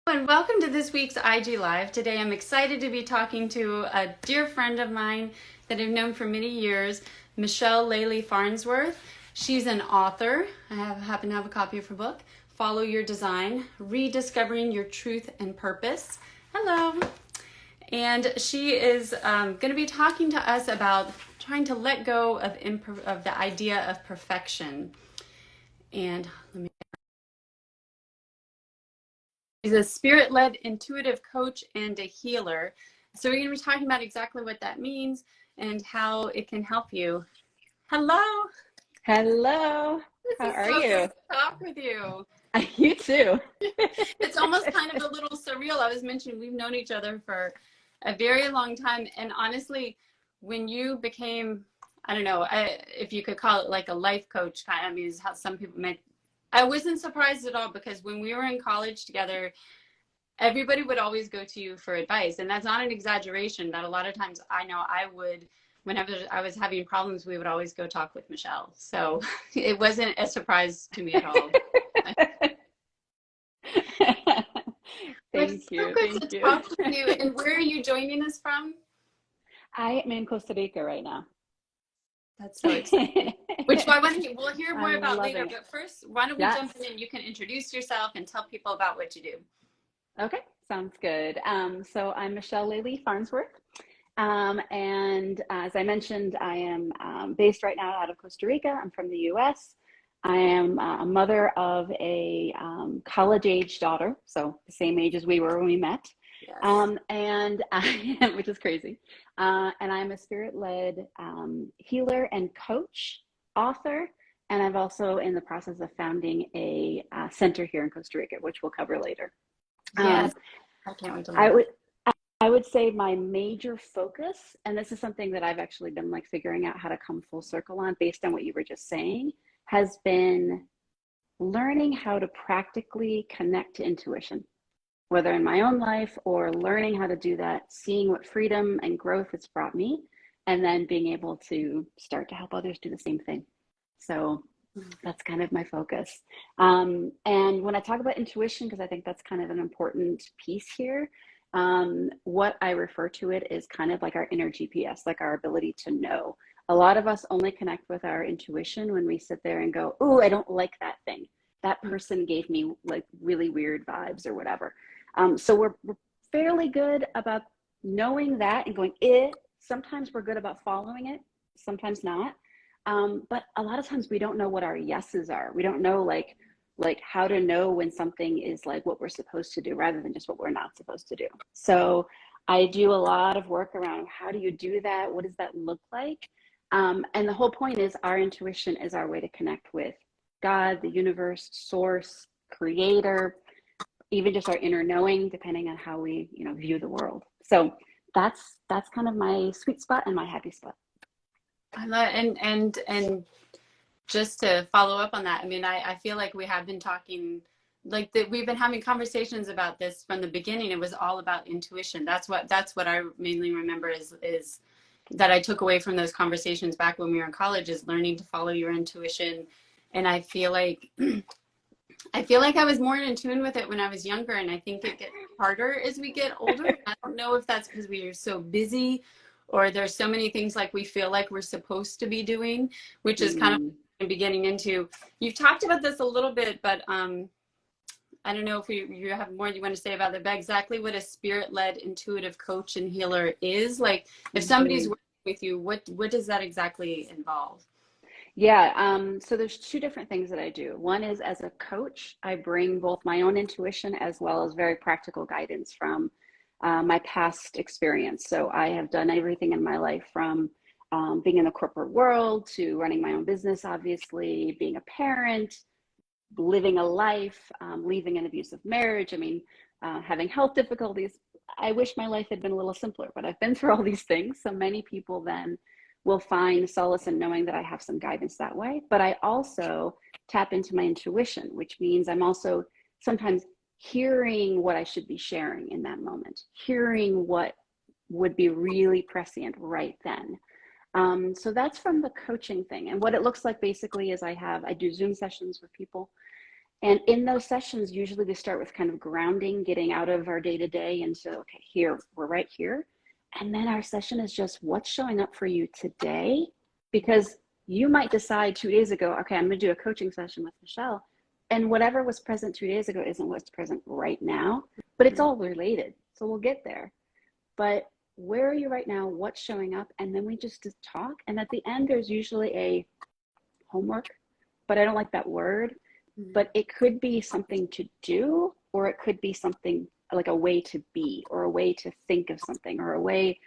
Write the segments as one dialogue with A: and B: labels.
A: And welcome to this week's IG Live. Today I'm excited to be talking to a dear friend of mine that I've known for many years, Michelle Layli Farnsworth. She's an author. I happen to have a copy of her book, Follow Your Design, Rediscovering Your Truth and Purpose. Hello. And she is going to be talking to us about trying to let go of the idea of perfection. And she's a spirit-led intuitive coach and a healer. So we're going to be talking about exactly what that means and how it can help you. Hello.
B: Hello.
A: This
B: How
A: is
B: are
A: so good
B: you?
A: to talk with you.
B: You too.
A: It's almost kind of a little surreal. I was mentioning we've known each other for a very long time. And honestly, when you became, I don't know, if you could call it like a life coach kind of, I mean, is how some people meant. I wasn't surprised at all because when we were in college together, everybody would always go to you for advice. And that's not an exaggeration, that a lot of times I know I would, whenever I was having problems, we would always go talk with Michelle. So it wasn't a surprise to me at all. But it's
B: Thank
A: so
B: you.
A: good to
B: Thank you.
A: talk with you. And where are you joining us from?
B: I am in Costa Rica right now.
A: That's so exciting. Which I want to, we'll hear more
B: I'm
A: about later.
B: loving it.
A: But first, why don't we
B: Yes.
A: jump in and you can introduce yourself and tell people about what you do.
B: Okay. Sounds good. So I'm Michelle Layli Farnsworth. And as I mentioned, I am based right now out of Costa Rica. I'm from the US. I am a mother of a college-age daughter, so the same age as we were when we met.
A: Yes.
B: And I am, which is crazy. And I'm a spirit-led healer and coach, author, and I'm also in the process of founding a center here in Costa Rica, which we'll cover later.
A: Yes. I can't wait to
B: I
A: learn.
B: would I would say my major focus, and this is something that I've actually been like figuring out how to come full circle on based on what you were just saying, has been learning how to practically connect to intuition, whether in my own life or learning how to do that, seeing what freedom and growth it's brought me, and then being able to start to help others do the same thing. So that's kind of my focus. And when I talk about intuition, because I think that's kind of an important piece here, what I refer to it is kind of like our inner GPS, like our ability to know. A lot of us only connect with our intuition when we sit there and go, "Oh, I don't like that thing. That person gave me like really weird vibes or whatever." So we're fairly good about knowing that and going, "Eh." Sometimes we're good about following it, sometimes not. But a lot of times we don't know what our yeses are. We don't know like how to know when something is like what we're supposed to do rather than just what we're not supposed to do. So I do a lot of work around how do you do that? What does that look like? And the whole point is our intuition is our way to connect with God, the universe, source, creator, even just our inner knowing, depending on how we, view the world. So that's kind of my sweet spot and my happy spot.
A: I love and just to follow up on that, I mean, I feel like we have been talking like that we've been having conversations about this from the beginning. It was all about intuition. That's what I mainly remember is that I took away from those conversations back when we were in college is learning to follow your intuition. And I feel like I was more in tune with it when I was younger, and I think it gets harder as we get older. I don't know if that's because we are so busy or there's so many things like we feel like we're supposed to be doing, which is kind of
B: Mm.
A: what I'm getting into. You've talked about this a little bit, but I don't know if you have more you want to say about it, but exactly what a spirit-led intuitive coach and healer is. Like if somebody's
B: Mhm.
A: working with you, what does that exactly involve?
B: Yeah, so there's two different things that I do. One is as a coach, I bring both my own intuition as well as very practical guidance from my past experience. So I have done everything in my life from being in the corporate world to running my own business, obviously, being a parent, living a life, leaving an abusive marriage. I mean, having health difficulties. I wish my life had been a little simpler, but I've been through all these things. So many people then will find solace in knowing that I have some guidance that way. But I also tap into my intuition, which means I'm also sometimes hearing what I should be sharing in that moment, hearing what would be really prescient right then. So that's from the coaching thing. And what it looks like basically is I do Zoom sessions with people And in those sessions, usually we start with kind of grounding, getting out of our day to day and so, okay, here, we're right here. And then our session is just what's showing up for you today. Because you might decide 2 days ago, okay, I'm going to do a coaching session with Michelle. And whatever was present 2 days ago isn't what's present right now, but it's all related. So we'll get there. But where are you right now? What's showing up? And then we just talk. And at the end, there's usually a homework, but I don't like that word. But it could be something to do, or it could be something like a way to be, or a way to think of something, or a way,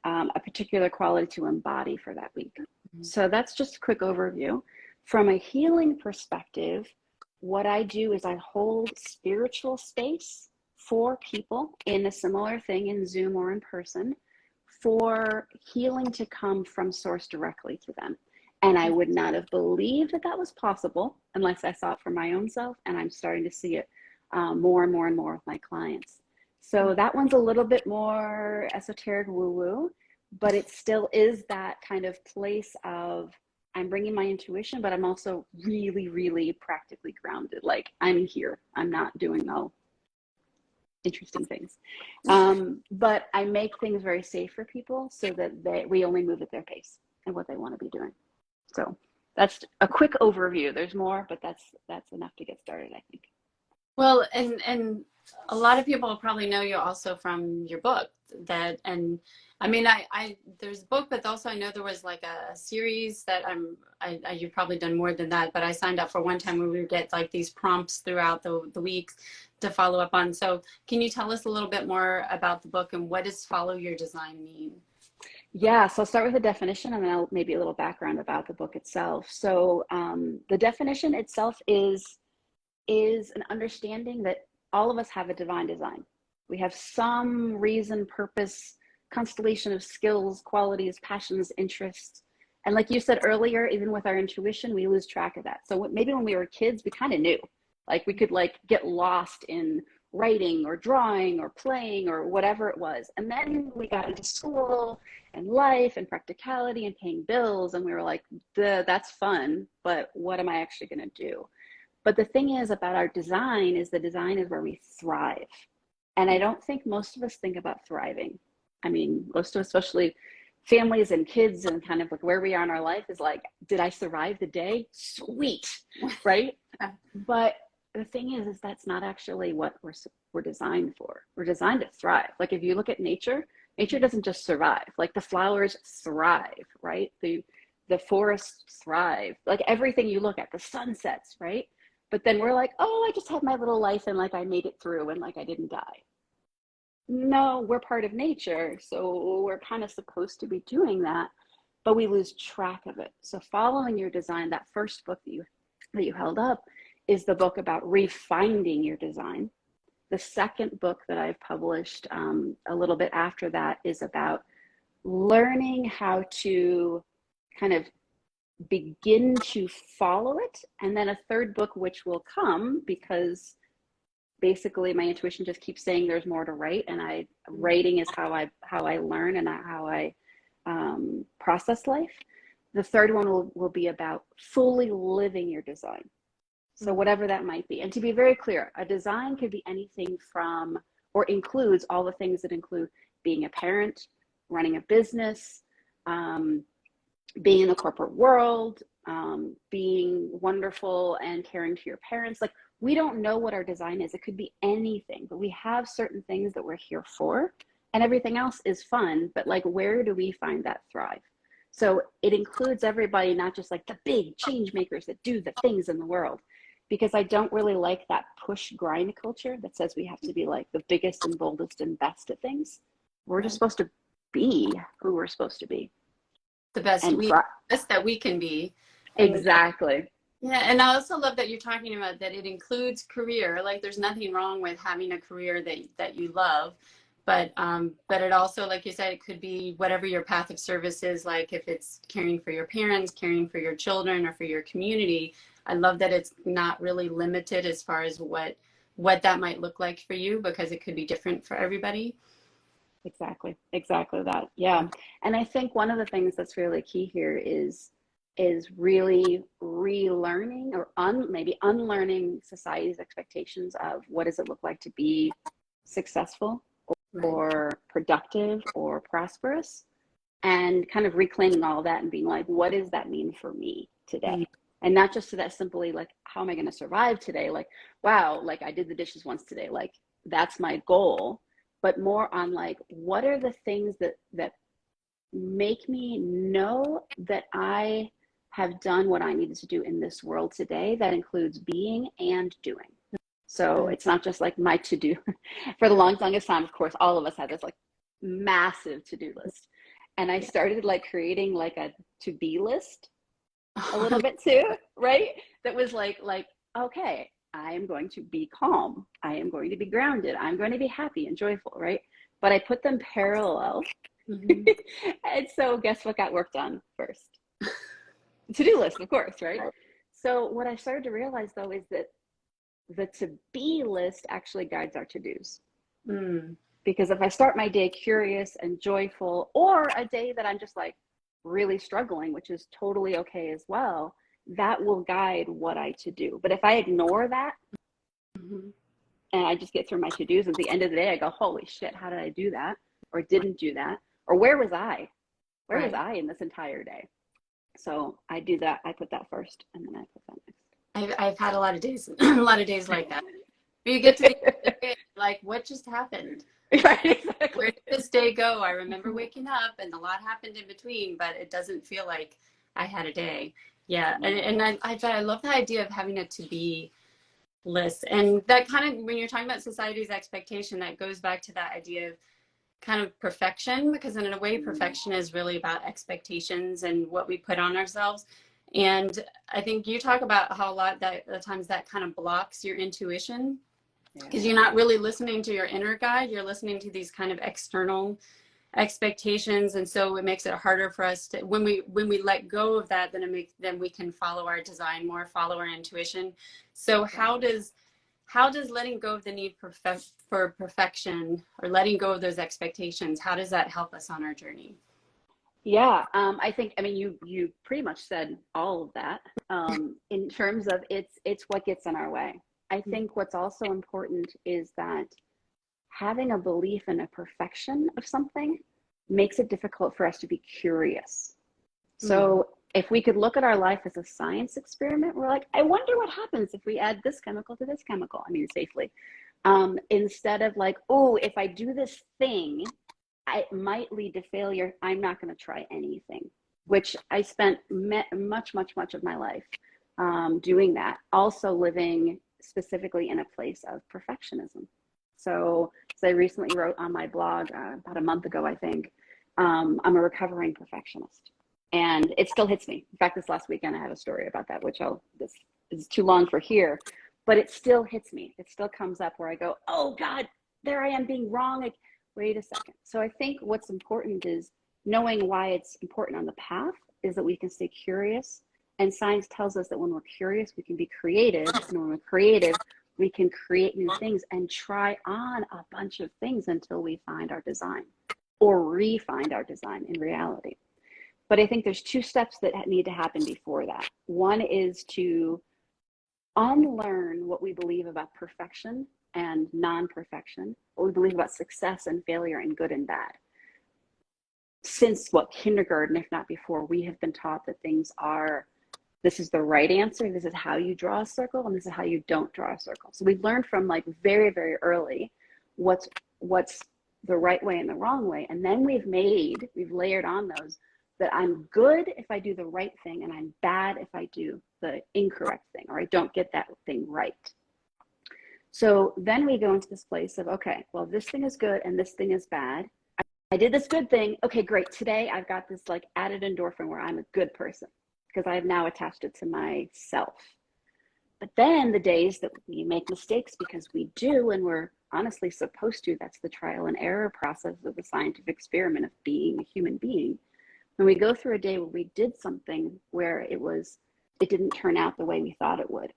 B: a particular quality to embody for that week. So that's just a quick overview. From a healing perspective, what I do is I hold spiritual space for people in a similar thing in Zoom or in person for healing to come from source directly to them. And I would not have believed that that was possible unless I saw it for my own self. And I'm starting to see it more and more and more with my clients. So that one's a little bit more esoteric woo-woo, but it still is that kind of place of I'm bringing my intuition, but I'm also really, really practically grounded. Like I'm here. I'm not doing all interesting things. But I make things very safe for people so that we only move at their pace and what they want to be doing. So that's a quick overview. There's more, but that's enough to get started, I think.
A: Well, and a lot of people probably know you also from your book that, and I mean, I there's a book, but also I know there was like a series that you've probably done more than that, but I signed up for one time where we would get like these prompts throughout the weeks to follow up on. So can you tell us a little bit more about the book and what does follow your design mean?
B: Yeah, so I'll start with the definition and then I'll maybe a little background about the book itself. So the definition itself is an understanding that all of us have a divine design. We have some reason, purpose, constellation of skills, qualities, passions, interests. And like you said earlier, even with our intuition, we lose track of that. So maybe when we were kids, we kind of knew, like we could like get lost in writing or drawing or playing or whatever it was. And then we got into school and life and practicality and paying bills. And we were like, that's fun, but what am I actually going to do? But the thing is about our design is the design is where we thrive. And I don't think most of us think about thriving. I mean, most of us, especially families and kids and kind of like where we are in our life is like, did I survive the day? Sweet, right? But the thing is that's not actually what we're designed for. We're designed to thrive. Like if you look at nature, nature doesn't just survive. Like the flowers thrive, right? The forests thrive. Like everything you look at, the sunsets, right? But then we're like, oh, I just had my little life and like I made it through and like I didn't die. No, we're part of nature. So we're kind of supposed to be doing that, but we lose track of it. So following your design, that first book that you held up is the book about refinding your design. The second book that I've published a little bit after that is about learning how to kind of begin to follow it. And then a third book, which will come because basically my intuition just keeps saying there's more to write. And writing is how I learn and how I process life. The third one will be about fully living your design. So whatever that might be. And to be very clear, a design could be anything from, or includes all the things that include being a parent, running a business, being in the corporate world, being wonderful and caring to your parents. Like we don't know what our design is. It could be anything, but we have certain things that we're here for and everything else is fun. But like, where do we find that thrive? So it includes everybody, not just like the big change makers that do the things in the world, because I don't really like that push grind culture that says we have to be like the biggest and boldest and best at things. We're just supposed to be who we're supposed to be.
A: The best that we can be.
B: Exactly.
A: Yeah, and I also love that you're talking about that it includes career. Like there's nothing wrong with having a career that you love, but it also, like you said, it could be whatever your path of service is. Like if it's caring for your parents, caring for your children, or for your community. I love that it's not really limited as far as what that might look like for you, because it could be different for everybody.
B: Exactly that. Yeah. And I think one of the things that's really key here is is really relearning or maybe unlearning society's expectations of what does it look like to be successful
A: Right.
B: or productive or prosperous, and kind of reclaiming all of that and being like, what does that mean for me today? And not just to that simply like, how am I going to survive today? Like, wow, like I did the dishes once today. Like that's my goal, but more on like, what are the things that make me know that I have done what I needed to do in this world today. That includes being and doing. So it's not just like my to-do. For the longest time, of course, all of us had this like massive to-do list. And I started like creating like a to-be list a little bit too, right? That was like, okay, I am going to be calm. I am going to be grounded. I'm going to be happy and joyful, right? But I put them parallel. Mm-hmm. And so guess what got worked on first? To-do list, of course, right? So what I started to realize though is that the to-be list actually guides our to-dos. Because if I start my day curious and joyful, or a day that I'm just like really struggling, which is totally okay as well, that will guide what I to do. But if I ignore that, and I just get through my to-dos, at the end of the day, I go, holy shit, how did I do that? Or didn't do that? Or where was I? Where was I in this entire day? So I do that. I put that first, and then I put that next.
A: I've had a lot of days, a lot of days like that. You get to the end of the day, like, what just happened?
B: Right, exactly.
A: Where did this day go? I remember waking up and a lot happened in between, but it doesn't feel like I had a day. Yeah. And I love the idea of having a to-be list. And that kind of, when you're talking about society's expectation, that goes back to that idea of kind of perfection, because in a way, perfection is really about expectations and what we put on ourselves. And I think you talk about how a lot that the times that kind of blocks your intuition, because you're not really listening to your inner guide. You're listening to these kind of external expectations, and so it makes it harder for us to, when we let go of that, then we can follow our design more, follow our intuition. So how does letting go of the need for perfection, or letting go of those expectations, how does that help us on our journey?
B: Yeah, I think, I mean, you pretty much said all of that, in terms of it's what gets in our way. I think what's also important is that having a belief in a perfection of something makes it difficult for us to be curious. So if we could look at our life as a science experiment, we're like, I wonder what happens if we add this chemical to this chemical. I mean, safely. Instead of like, oh, if I do this thing, it might lead to failure. I'm not going to try anything, which I spent much of my life doing that. Also living specifically in a place of perfectionism. So as I recently wrote on my blog about a month ago, I think, I'm a recovering perfectionist. And it still hits me. In fact, this last weekend, I had a story about that, which this is too long for here, but it still hits me. It still comes up where I go, oh God, there I am being wrong. Like, wait a second. So I think what's important is knowing why it's important on the path is that we can stay curious. And science tells us that when we're curious, we can be creative. And when we're creative, we can create new things and try on a bunch of things until we find our design or re-find our design in reality. But I think there's two steps that need to happen before that. One is to unlearn what we believe about perfection and non-perfection, what we believe about success and failure and good and bad. Since kindergarten, if not before, we have been taught that things are, this is the right answer, this is how you draw a circle, and this is how you don't draw a circle. So we've learned from like very, very early what's the right way and the wrong way. And then we've layered on those that I'm good if I do the right thing and I'm bad if I do the incorrect thing or I don't get that thing right. So then we go into this place of, okay, well, this thing is good and this thing is bad. I did this good thing. Okay, great. Today I've got this like added endorphin where I'm a good person because I have now attached it to myself. But then the days that we make mistakes, because we do, and we're honestly supposed to, that's the trial and error process of the scientific experiment of being a human being. When we go through a day where we did something where it didn't turn out the way we thought it would,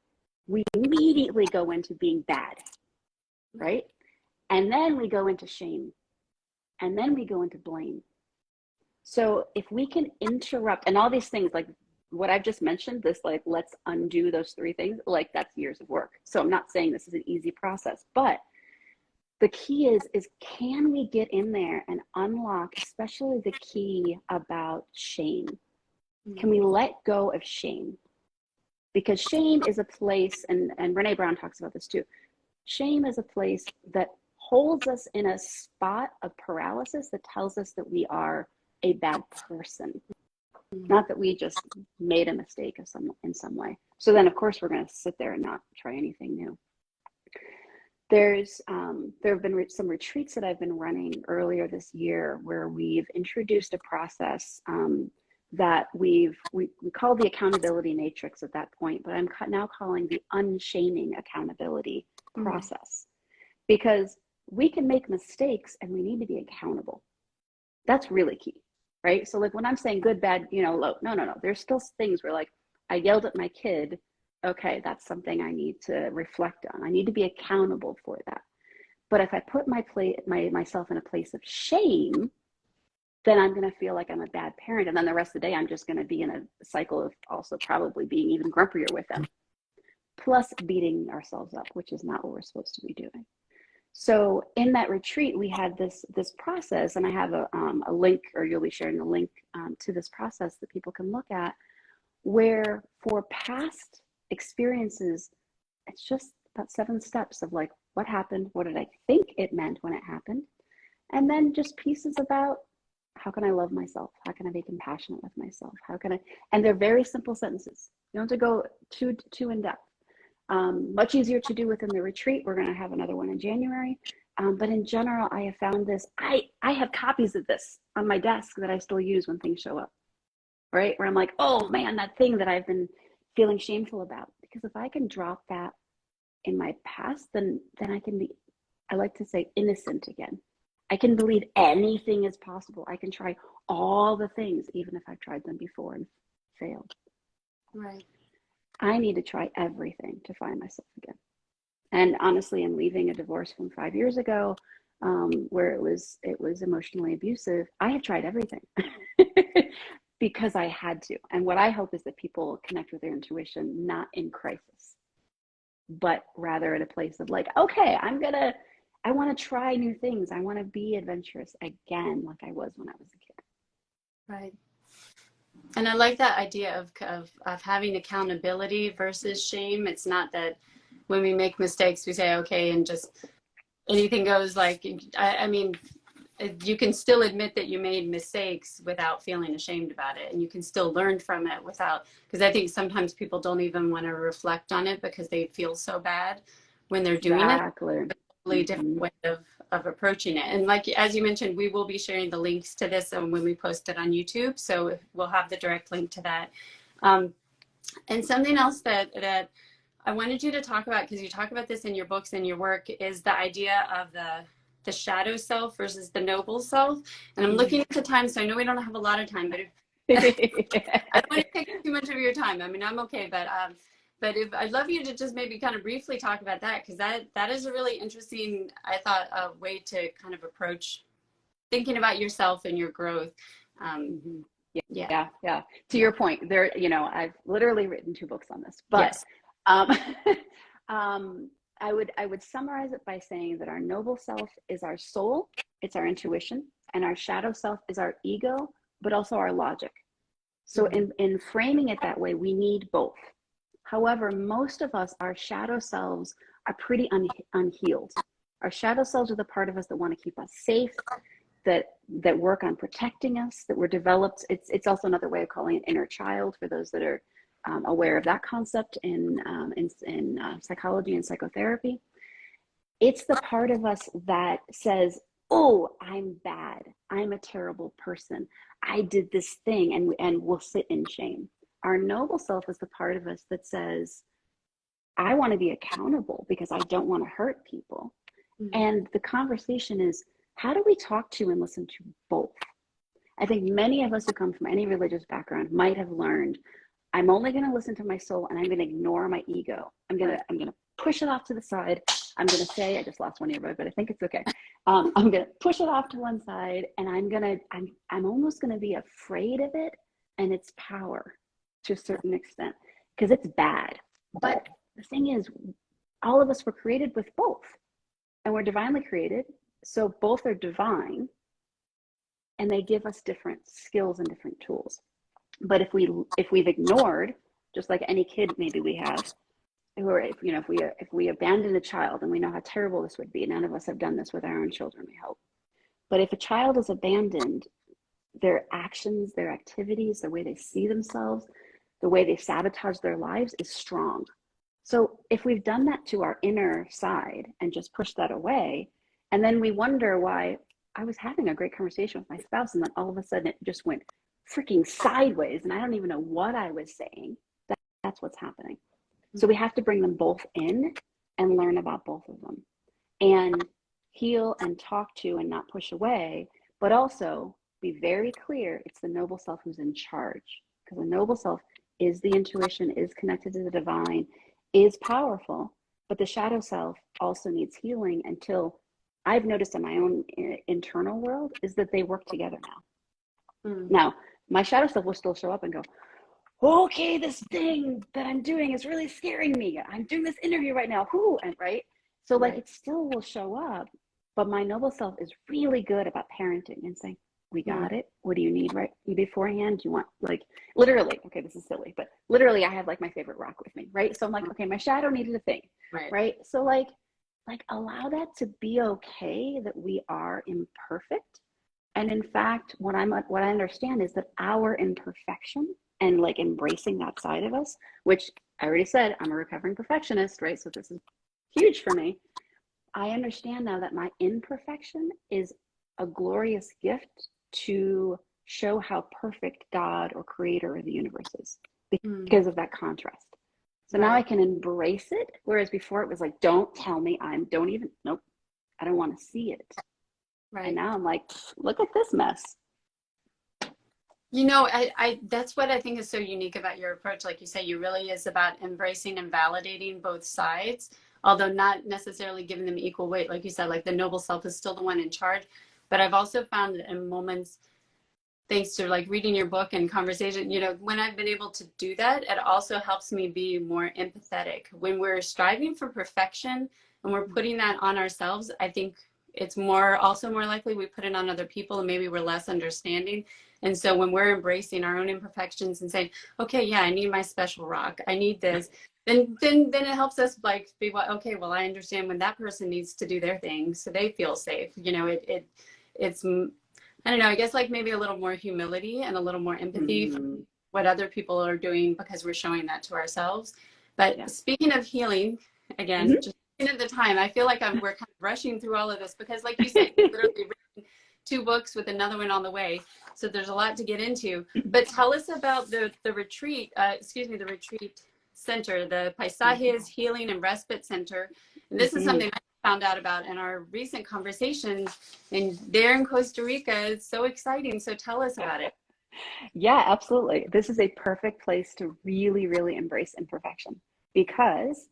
B: we immediately go into being bad, right? And then we go into shame. And then we go into blame. So if we can interrupt, and all these things like what I've just mentioned, this like, let's undo those three things, like that's years of work. So I'm not saying this is an easy process, but the key is can we get in there and unlock, especially the key about shame? Can we let go of shame? Because shame is a place, and Brene Brown talks about this too. Shame is a place that holds us in a spot of paralysis that tells us that we are a bad person, not that we just made a mistake of in some way. So then, of course, we're going to sit there and not try anything new. There have been some retreats that I've been running earlier this year where we've introduced a process that we called the accountability matrix at that point, but I'm now calling the unshaming accountability process, because we can make mistakes and we need to be accountable. That's really key, right? So like when I'm saying good, bad, low, no. There's still things where like I yelled at my kid. Okay, that's something I need to reflect on. I need to be accountable for that. But if I put myself in a place of shame, then I'm going to feel like I'm a bad parent. And then the rest of the day, I'm just going to be in a cycle of also probably being even grumpier with them, plus beating ourselves up, which is not what we're supposed to be doing. So in that retreat, we had this process, and I have a link, or you'll be sharing a link to this process that people can look at, where for past experiences, it's just about 7 steps of like, what happened? What did I think it meant when it happened? And then just pieces about how can I love myself? How can I be compassionate with myself? And they're very simple sentences. You don't have to go too in depth. Much easier to do within the retreat. We're going to have another one in January. But in general, I have found this, I have copies of this on my desk that I still use when things show up, right? Where I'm like, oh man, that thing that I've been feeling shameful about. Because if I can drop that in my past, then I can be, I like to say, innocent again. I can believe anything is possible. I can try all the things, even if I've tried them before and failed.
A: Right.
B: I need to try everything to find myself again. And honestly, in leaving a divorce from 5 years ago, where it was emotionally abusive, I have tried everything because I had to. And what I hope is that people connect with their intuition, not in crisis, but rather at a place of like, okay, I want to try new things. I want to be adventurous again, like I was when I was a kid.
A: Right. And I like that idea of having accountability versus shame. It's not that when we make mistakes, we say, okay, and just anything goes. Like, I mean, you can still admit that you made mistakes without feeling ashamed about it. And you can still learn from it because I think sometimes people don't even want to reflect on it because they feel so bad when they're doing it. Totally different way of approaching it. And like, as you mentioned, we will be sharing the links to this when we post it on YouTube. So we'll have the direct link to that. And something else that I wanted you to talk about, because you talk about this in your books and your work, is the idea of the shadow self versus the noble self. And I'm looking at the time, so I know we don't have a lot of time, but I don't want to take too much of your time. I mean, I'm okay, but if I'd love you to just maybe kind of briefly talk about that, because that is a really interesting, I thought, way to kind of approach thinking about yourself and your growth.
B: Yeah. To your point, there, I've literally written 2 books on this, but yes. I would summarize it by saying that our noble self is our soul, it's our intuition, and our shadow self is our ego, but also our logic. So in framing it that way, we need both. However, most of us, our shadow selves are pretty unhealed. Our shadow selves are the part of us that want to keep us safe, that work on protecting us, that were developed. It's also another way of calling it inner child for those that are aware of that concept in psychology and psychotherapy. It's the part of us that says, oh, I'm bad. I'm a terrible person. I did this thing, and we'll sit in shame. Our noble self is the part of us that says, I want to be accountable because I don't want to hurt people. And the conversation is, how do we talk to and listen to both? I think many of us who come from any religious background might have learned, I'm only going to listen to my soul and I'm going to ignore my ego. I'm going to push it off to the side. I'm going to say, I just lost one earbud, but I think it's okay. I'm going to push it off to one side, and I'm almost going to be afraid of it and its power. to a certain extent because it's bad. But the thing is, all of us were created with both, and we're divinely created. So both are divine, and they give us different skills and different tools. But if we've ignored, just like any kid maybe we have, or if we abandon a child, and we know how terrible this would be. None of us have done this with our own children, we hope. But if a child is abandoned, their actions, their activities, the way they see themselves, the way they sabotage their lives is strong. So if we've done that to our inner side and just pushed that away, and then we wonder why I was having a great conversation with my spouse, and then all of a sudden it just went freaking sideways, and I don't even know what I was saying. That's what's happening. So we have to bring them both in and learn about both of them and heal and talk to and not push away, but also be very clear it's the noble self who's in charge, because the noble self is the intuition, is connected to the divine, is powerful, but the shadow self also needs healing until I've noticed in my own internal world is that they work together now. Now, my shadow self will still show up and go, okay, this thing that I'm doing is really scaring me. I'm doing this interview right now. And right. So like it still will show up, but my noble self is really good about parenting and saying, we got it. What do you need right beforehand? Do you want like literally, okay, this is silly, but literally I have like my favorite rock with me, right? So I'm like, okay, my shadow needed a thing, right? So like allow that to be okay that we are imperfect. And in fact, what I understand is that our imperfection and like embracing that side of us, which I already said, I'm a recovering perfectionist, right? So this is huge for me. I understand now that my imperfection is a glorious gift to show how perfect God or creator of the universe is because of that contrast. So now I can embrace it. Whereas before it was like, don't tell me nope, I don't want to see it. Right. And now I'm like, look at this mess.
A: You know, I that's what I think is so unique about your approach. Like you say, you really is about embracing and validating both sides, although not necessarily giving them equal weight. Like you said, like the noble self is still the one in charge. But I've also found that in moments, thanks to like reading your book and conversation, you know, when I've been able to do that, it also helps me be more empathetic. When we're striving for perfection and we're putting that on ourselves, I think it's also more likely we put it on other people and maybe we're less understanding. And so when we're embracing our own imperfections and saying, okay, yeah, I need my special rock, I need this, then it helps us like be okay, well, I understand when that person needs to do their thing so they feel safe. You know, it's I don't know, I guess like maybe a little more humility and a little more empathy for what other people are doing because we're showing that to ourselves. But speaking of healing, again, just at the time, I feel like we're kind of rushing through all of this because like you said, you literally written 2 books with another one on the way. So there's a lot to get into. But tell us about the retreat, the retreat center, the Paisajes Healing and Respite Center. And this is something I found out about in our recent conversations. And there in Costa Rica, it's so exciting. So tell us about it.
B: Yeah, absolutely. This is a perfect place to really, really embrace imperfection because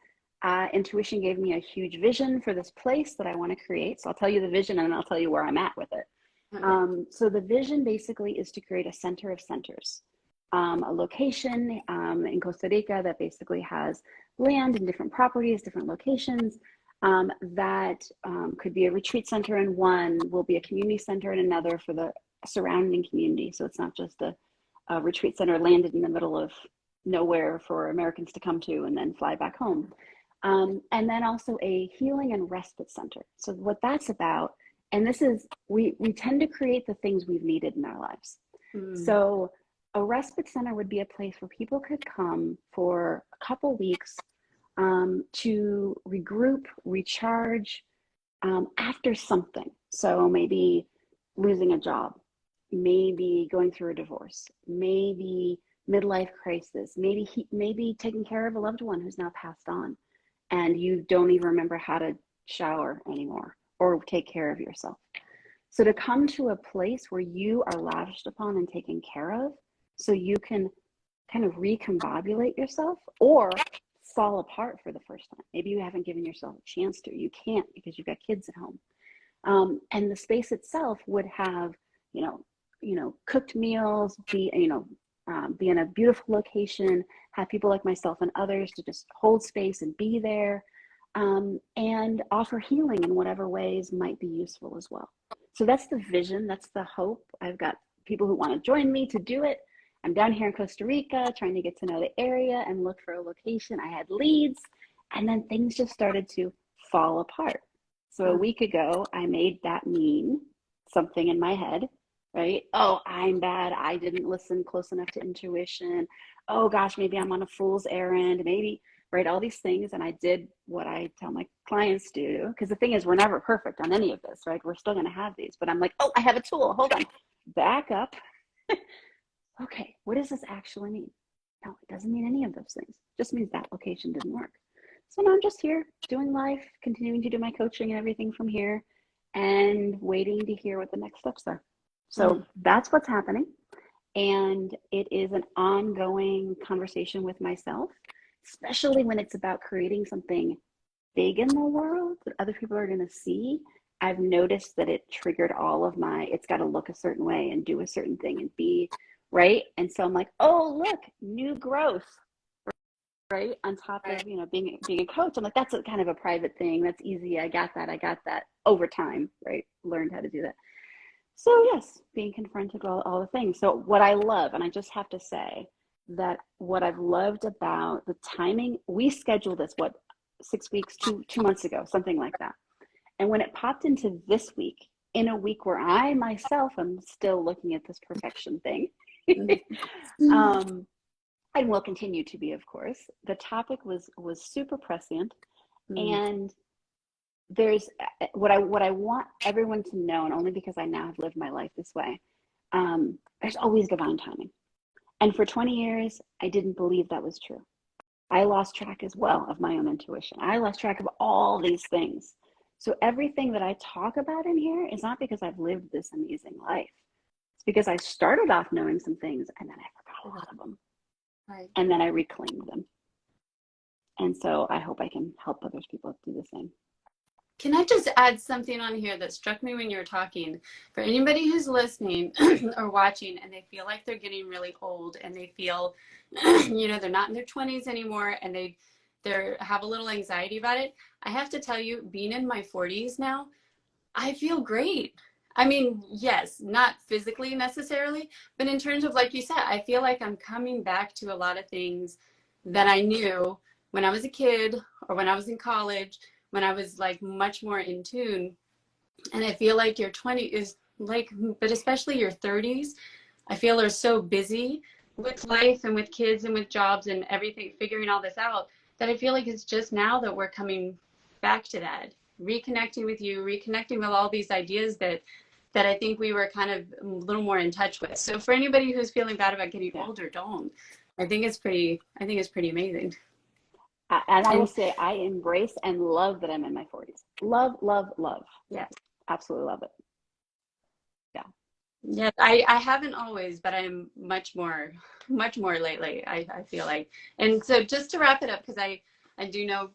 B: intuition gave me a huge vision for this place that I want to create. So I'll tell you the vision and then I'll tell you where I'm at with it. So the vision basically is to create a center of centers, a location in Costa Rica that basically has land and different properties, different locations that could be a retreat center in one, will be a community center in another for the surrounding community. So it's not just a retreat center landed in the middle of nowhere for Americans to come to and then fly back home. And then also a healing and respite center. So what that's about, and this is, we tend to create the things we've needed in our lives. So a respite center would be a place where people could come for a couple weeks to regroup, recharge after something. So maybe losing a job, maybe going through a divorce, maybe midlife crisis, maybe taking care of a loved one who's now passed on and you don't even remember how to shower anymore or take care of yourself. So to come to a place where you are lavished upon and taken care of so you can kind of recombobulate yourself or fall apart for the first time. Maybe you haven't given yourself a chance to. You can't because you've got kids at home. And the space itself would have, cooked meals, be in a beautiful location, have people like myself and others to just hold space and be there, and offer healing in whatever ways might be useful as well. So that's the vision, that's the hope. I've got people who want to join me to do it. I'm down here in Costa Rica trying to get to know the area and look for a location. I had leads, and then things just started to fall apart. So a week ago, I made that mean something in my head, right? Oh, I'm bad. I didn't listen close enough to intuition. Oh gosh, maybe I'm on a fool's errand. Maybe, right? All these things. And I did what I tell my clients to do. Because the thing is, we're never perfect on any of this, right? We're still going to have these. But I'm like, oh, I have a tool. Hold on. Back up. Okay, what does this actually mean? No, it doesn't mean any of those things. It just means that location didn't work. So now I'm just here doing life, continuing to do my coaching and everything from here, and waiting to hear what the next steps are. So that's what's happening. And it is an ongoing conversation with myself, especially when it's about creating something big in the world that other people are going to see. I've noticed that it triggered all of my, it's got to look a certain way and do a certain thing and be right. And so I'm like, oh, look, new growth, right? On top of, being a coach. I'm like, that's a kind of a private thing. That's easy. I got that over time, right? Learned how to do that. So yes, being confronted with all the things. So what I love, and I just have to say that what I've loved about the timing, we scheduled this, 6 weeks, 2 months ago, something like that. And when it popped into this week, in a week where I myself am still looking at this perfection thing, and will continue to be, of course, the topic was super prescient. And there's what I want everyone to know, and only because I now have lived my life this way, there's always divine timing. And for 20 years, I didn't believe that was true. I lost track as well of my own intuition. I lost track of all these things. So everything that I talk about in here is not because I've lived this amazing life. It's because I started off knowing some things and then I forgot a lot of them. Right. And then I reclaimed them. And so I hope I can help other people do the same.
A: Can I just add something on here that struck me when you were talking? For anybody who's listening or watching and they feel like they're getting really old and they feel, they're not in their 20s anymore and they have a little anxiety about it. I have to tell you, being in my 40s now, I feel great. I mean, yes, not physically necessarily, but in terms of, like you said, I feel like I'm coming back to a lot of things that I knew when I was a kid or when I was in college, when I was like much more in tune. And I feel like your 20s, but especially your 30s, I feel are so busy with life and with kids and with jobs and everything, figuring all this out, that I feel like it's just now that we're coming back to that, reconnecting with you, reconnecting with all these ideas that I think we were kind of a little more in touch with. So for anybody who's feeling bad about getting older, don't. I think it's pretty amazing.
B: And I will say I embrace and love that I'm in my 40s. Love, love, love.
A: Yeah.
B: Absolutely love it. Yeah.
A: Yeah, I haven't always, but I'm much more lately, I feel like. And so just to wrap it up, because I do know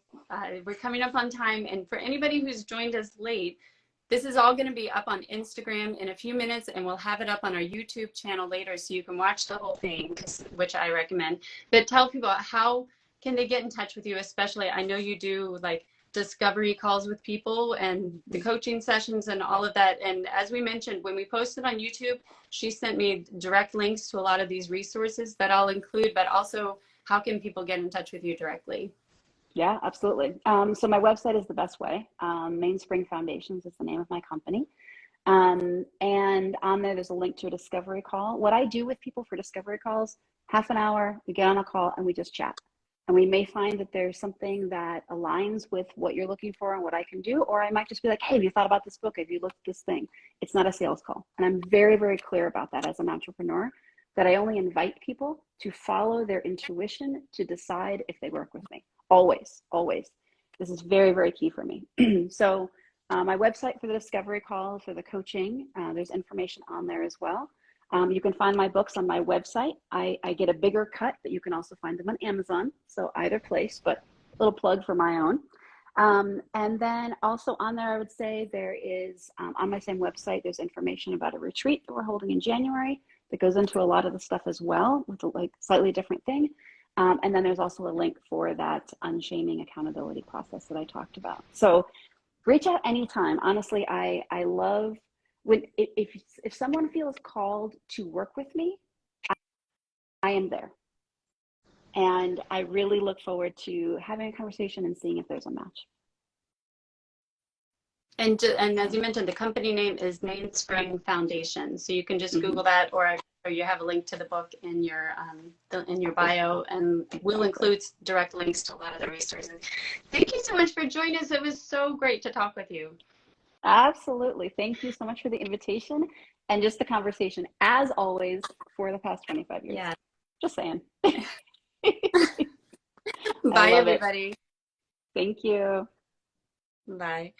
A: we're coming up on time. And for anybody who's joined us late, this is all going to be up on Instagram in a few minutes, and we'll have it up on our YouTube channel later so you can watch the whole thing, which I recommend. But tell people, how can they get in touch with you? Especially, I know you do like discovery calls with people and the coaching sessions and all of that. And as we mentioned, when we posted on YouTube, she sent me direct links to a lot of these resources that I'll include, but also how can people get in touch with you directly?
B: Yeah, absolutely. So my website is the best way. Mainspring Foundations is the name of my company. And on there's a link to a discovery call. What I do with people for discovery calls, half an hour, we get on a call and we just chat. And we may find that there's something that aligns with what you're looking for and what I can do. Or I might just be like, hey, have you thought about this book? Have you looked at this thing? It's not a sales call. And I'm very, very clear about that as an entrepreneur, that I only invite people to follow their intuition to decide if they work with me. Always, always. This is very, very key for me. So my website for the discovery call, for the coaching, there's information on there as well. You can find my books on my website. I get a bigger cut, but you can also find them on Amazon. So either place, but a little plug for my own. And then also on there, I would say there is, on my same website, there's information about a retreat that we're holding in January. that goes into a lot of the stuff as well, with a like slightly different thing. And then there's also a link for that unshaming accountability process that I talked about. So reach out anytime. Honestly, I love when if someone feels called to work with me, I am there. And I really look forward to having a conversation and seeing if there's a match.
A: And as you mentioned, the company name is Mainspring Foundation. So you can just Google that, or you have a link to the book in your bio, and we'll include direct links to a lot of the resources. Thank you so much for joining us. It was so great to talk with you.
B: Absolutely. Thank you so much for the invitation and just the conversation, as always, for the past 25 years.
A: Yeah.
B: Just saying.
A: Bye, everybody.
B: Thank you.
A: Bye.